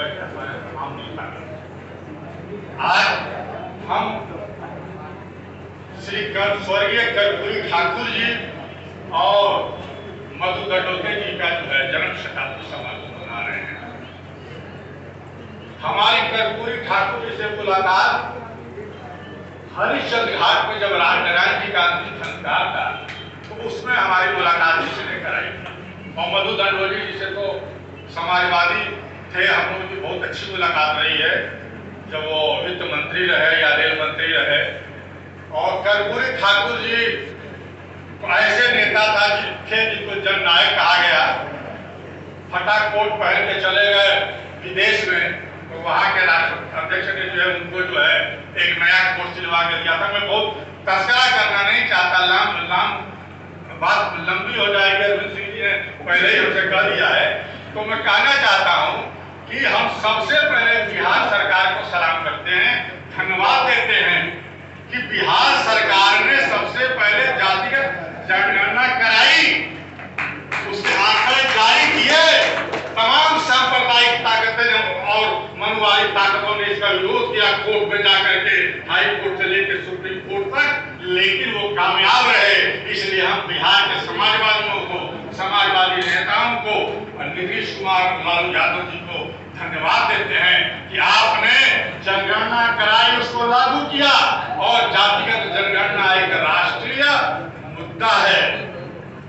बैठे हमारे तमाम नेता। आज हम श्री स्वर्गीय कर्पूरी ठाकुर जी और मधु दंडोते जी का जो है जन्म शताब्दी समारोह मना रहे हैं। हमारी कर्पूरी ठाकुर जी से मुलाकात हरिश्चंद्र घाट में जब राजनारायण जी का अंतिम संस्कार था तो उसमें हमारी मुलाकात इसे लेकर आई थी। और मधु दंडोते जी से तो समाजवादी थे, हम लोगों की बहुत अच्छी मुलाकात रही है जब वो वित्त मंत्री रहे या रेल मंत्री रहे। और कर्पूरी ठाकुर जी ऐसे नेता था जिनको जननायक कहा गया। फटा कोट पहन के चले गए विदेश में तो वहां के राष्ट्राध्यक्ष ने जो है उनको जो है एक नया कोट सिलवा के दिया था। मैं बहुत तस्करा करना नहीं चाहता, बात लंबी हो जाएगी, अरविंद सिंह जी ने पहले ही हमसे कह दिया है। तो मैं कहना चाहता हूं कि हम सबसे पहले बिहार सरकार को सलाम करते हैं, धन्यवाद देते हैं कि बिहार सरकार ने सबसे पहले जातिगत जनगणना कराई, उसके आंकड़े जारी किए। तमाम सांप्रदायिक ताकतें और मनुवादी ताकतों ने इसका विरोध किया कोर्ट में जाकर के, हाई कोर्ट से लेकर सुप्रीम कोर्ट तक, लेकिन वो कामयाब रहे। इसलिए हम बिहार के समाजवादियों को, समाजवादी नेताओं को और नीतीश कुमार लालू यादव जी को धन्यवाद देते हैं कि आपने जनगणना कराई, उसको लागू किया। और जातिगत जनगणना एक राष्ट्रीय मुद्दा है,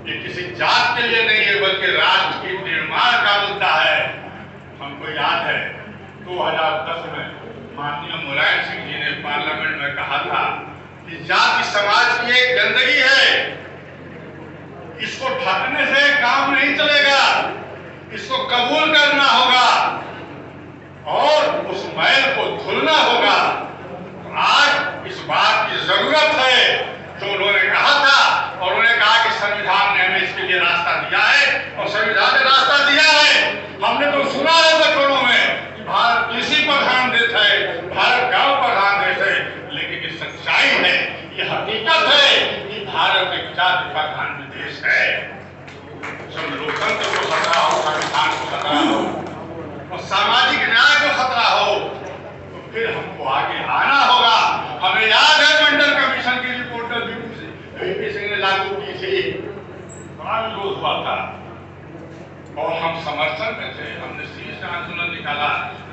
ये किसी जात के लिए नहीं है बल्कि राष्ट्र के निर्माण का मुद्दा है। हमको याद है 2010 में माननीय मुलायम सिंह जी ने पार्लियामेंट में कहा था कि जाति समाज की एक गंदगी है, इसको ढकने से काम नहीं चलेगा, इसको कबूल करना होगा और उस मैल को धुलना होगा। आज इस बात की जरूरत है जो उन्होंने कहा था, और उन्होंने कहा कि संविधान ने हमें इसके लिए रास्ता दिया है और संविधान ने रास्ता दिया है। हमने तो सुना है बचपनों में कि भारत कृषि प्रधान देश है, भारत गांव प्रधान देश है, लेकिन ये सच्चाई है, ये हकीकत है कि भारत एक जाति प्रधान देश है। जब लोकतंत्र को खतरा हो, संविधान को खतरा हो और सामाजिक न्याय को खतरा हो तो फिर हमको आगे आना होगा। हमें याद है मंडल कमीशन की रिपोर्ट वीपी सिंह ने लागू की थी, बड़ा विरोध हुआ था और हम समर्थन में थे। हमने शीर्ष आंदोलन निकाला,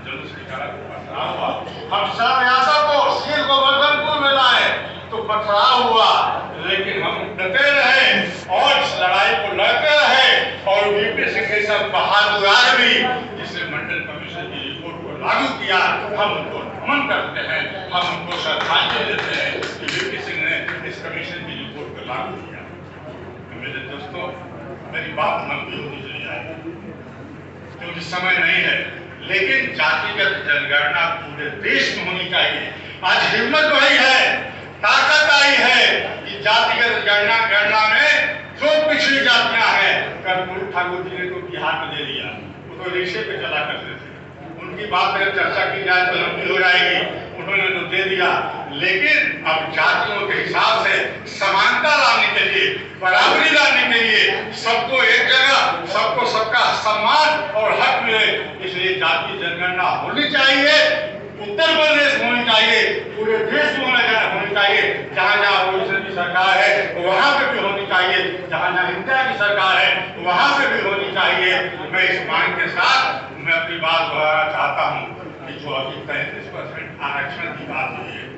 जुलूस निकाला तो पथराव हुआ। हम सब यादव को शीर गोवर्धनपुर में लाए तो पथराव हुआ, लेकिन हम डटे रहे और इस लड़ाई को लड़ते रहे। और वीपी सिंह के सब बहादुर आदमी जिसने मंडल कमीशन की रिपोर्ट को लागू किया, हम उनको नमन करते हैं, हम उनको श्रद्धांजलि देते हैं कि वीपी सिंह ने इस कमीशन की रिपोर्ट को लागू किया। मेरे दोस्तों, मेरी बात लंबी होती चली जाएगी क्योंकि समय नहीं है, लेकिन जातिगत जनगणना पूरे देश में होनी चाहिए। आज हिम्मत बढ़ी है, ताकत आई है कि जातिगत गणना में जो पिछड़ी जातियां हैं, कर्पूरी ठाकुर जी ने तो बिहार में दे दिया, वो तो रिक्शे पे चला करते थे, उनकी बात पर चर्चा की जाए तो लंबी हो जाएगी, उन्होंने तो दे दिया। लेकिन अब जातियों के हिसाब से समानता लाने के लिए, बराबरी लाने के लिए, सबको एक जगह, सबको सबका सम्मान और हक मिले, इसलिए जाति जनगणना होनी चाहिए। उत्तर प्रदेश में होनी चाहिए, पूरे देश में होनी चाहिए। जहाँ जहाँ अपोजिशन की सरकार है वहाँ पे भी होनी चाहिए, जहाँ जहाँ इंडिया की सरकार है वहाँ पे भी होनी चाहिए। मैं इस मांग के साथ मैं अपनी बात दोहराना चाहता हूँ कि जो अभी 33% आरक्षण की बात हुई है,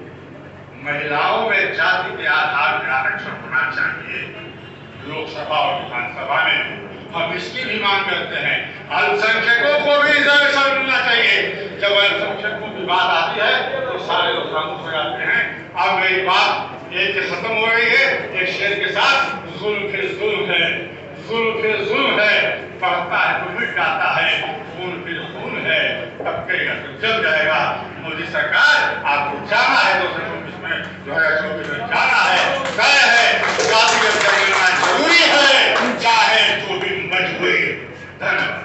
महिलाओं में जाति के आधार पर आरक्षण होना चाहिए लोकसभा और विधानसभा में। हम इसकी भी मांग करते हैं। अल्पसंख्यकों को भी रिजर्वेशन मिलना चाहिए। जब अल्पसंख्यकों की बात आती है तो सारे लोग खामोश हो जाते हैं। अब मेरी बात एक खत्म हो रही है एक शेर के साथ, जुल्म फिर जुल्म है, जुल्म फिर जुल्म है, बढ़ता है तो मिट जाता है, खून फिर खून है, टपकेगा तो जल जाएगा। मोदी सरकार आपको जाना है 2024 में, 2024 में जाना है, तय है, जातिगत जनगणना जरूरी है, चाहे जो भी मजबूरी। धन्यवाद।